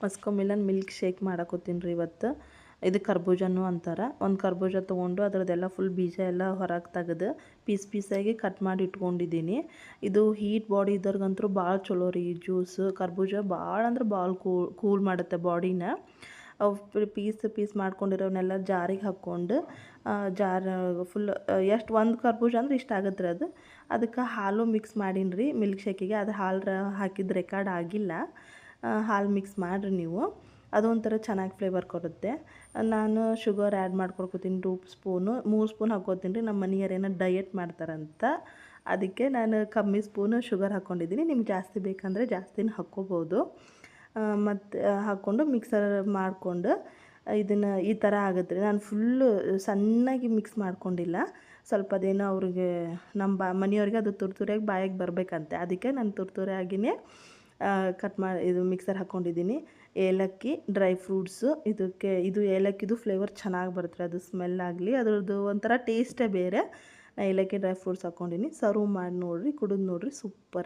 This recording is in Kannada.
ಮಸ್ಕೋ ಮಿಲನ್ ಮಿಲ್ಕ್ ಶೇಕ್ ಮಾಡಾಕೋತೀನಿ ರೀ ಇವತ್ತು. ಇದು ಕರ್ಬೂಜನೂ ಅಂತಾರೆ. ಒಂದು ಕರ್ಬೂಜ ತೊಗೊಂಡು ಅದರದ್ದೆಲ್ಲ ಫುಲ್ ಬೀಜ ಎಲ್ಲ ಹೊರಗೆ ತೆಗೆದು ಪೀಸಾಗಿ ಕಟ್ ಮಾಡಿ ಇಟ್ಕೊಂಡಿದ್ದೀನಿ. ಇದು ಹೀಟ್ ಬಾಡಿ ಇದ್ದವ್ರಿಗಂತೂ ಭಾಳ ಚಲೋ ರೀ ಈ ಜ್ಯೂಸ್. ಕರ್ಬೂಜ ಭಾಳ ಅಂದ್ರೆ ಭಾಳ ಕೂಲ್ ಮಾಡುತ್ತೆ ಬಾಡಿನ. ಅವು ಪೀಸ್ ಮಾಡ್ಕೊಂಡಿರೋವನ್ನೆಲ್ಲ ಜಾರಿಗೆ ಹಾಕ್ಕೊಂಡು ಜಾರ್ ಫುಲ್ ಎಷ್ಟು ಒಂದು ಕರ್ಬೂಜ ಅಂದ್ರೆ ಇಷ್ಟ ಆಗತ್ತೆ ರೀ ಅದು. ಅದಕ್ಕೆ ಹಾಲು ಮಿಕ್ಸ್ ಮಾಡೀನಿ ರೀ ಮಿಲ್ಕ್ ಶೇಕಿಗೆ. ಅದು ಹಾಲು ಹಾಕಿದ ರೆಕಾರ್ಡ್ ಆಗಿಲ್ಲ. ಹಾಲು ಮಿಕ್ಸ್ ಮಾಡಿರಿ ನೀವು, ಅದೊಂಥರ ಚೆನ್ನಾಗಿ ಫ್ಲೇವರ್ ಕೊಡುತ್ತೆ. ನಾನು ಶುಗರ್ ಆ್ಯಡ್ ಮಾಡ್ಕೊಳ್ಕೊತೀನಿ 2 ಸ್ಪೂನು 3 ಸ್ಪೂನ್ ಹಾಕ್ಕೋತೀನಿ ರೀ. ನಮ್ಮ ಮನೆಯವ್ರೇನೋ ಡಯಟ್ ಮಾಡ್ತಾರಂತ, ಅದಕ್ಕೆ ನಾನು ಕಮ್ಮಿ ಸ್ಪೂನು ಶುಗರ್ ಹಾಕ್ಕೊಂಡಿದ್ದೀನಿ. ನಿಮ್ಗೆ ಜಾಸ್ತಿ ಬೇಕಂದರೆ ಜಾಸ್ತಿನೂ ಹಾಕ್ಕೋಬೋದು. ಮತ್ತು ಹಾಕ್ಕೊಂಡು ಮಿಕ್ಸರ್ ಮಾಡಿಕೊಂಡು ಇದನ್ನು ಈ ಥರ ಆಗುತ್ತೆ ರೀ. ನಾನು ಫುಲ್ಲು ಸಣ್ಣಗೆ ಮಿಕ್ಸ್ ಮಾಡ್ಕೊಂಡಿಲ್ಲ. ಸ್ವಲ್ಪ ಅದೇನೋ ಅವ್ರಿಗೆ ನಮ್ಮ ಮನೆಯವ್ರಿಗೆ ಅದು ತುರ್ತುರಿಯಾಗಿ ಬಾಯಿಗೆ ಬರಬೇಕಂತೆ, ಅದಕ್ಕೆ ನಾನು ತುರ್ತುರಿಯಾಗಿಯೇ ಇದು ಮಿಕ್ಸರ್ ಹಾಕ್ಕೊಂಡಿದ್ದೀನಿ. ಏಲಕ್ಕಿ, ಡ್ರೈ ಫ್ರೂಟ್ಸು, ಇದು ಏಲಕ್ಕಿದು ಫ್ಲೇವರ್ ಚೆನ್ನಾಗಿ ಬರುತ್ತೆ ರೀ. ಅದು ಸ್ಮೆಲ್ ಆಗಲಿ, ಅದ್ರದ್ದು ಒಂಥರ ಟೇಸ್ಟೇ ಬೇರೆ. ನಾನು ಏಲಕ್ಕಿ ಡ್ರೈ ಫ್ರೂಟ್ಸ್ ಹಾಕ್ಕೊಂಡಿನಿ. ಸರ್ವ್ ಮಾಡಿ ನೋಡಿರಿ, ಕುಡಿದು ನೋಡಿರಿ, ಸೂಪರ್.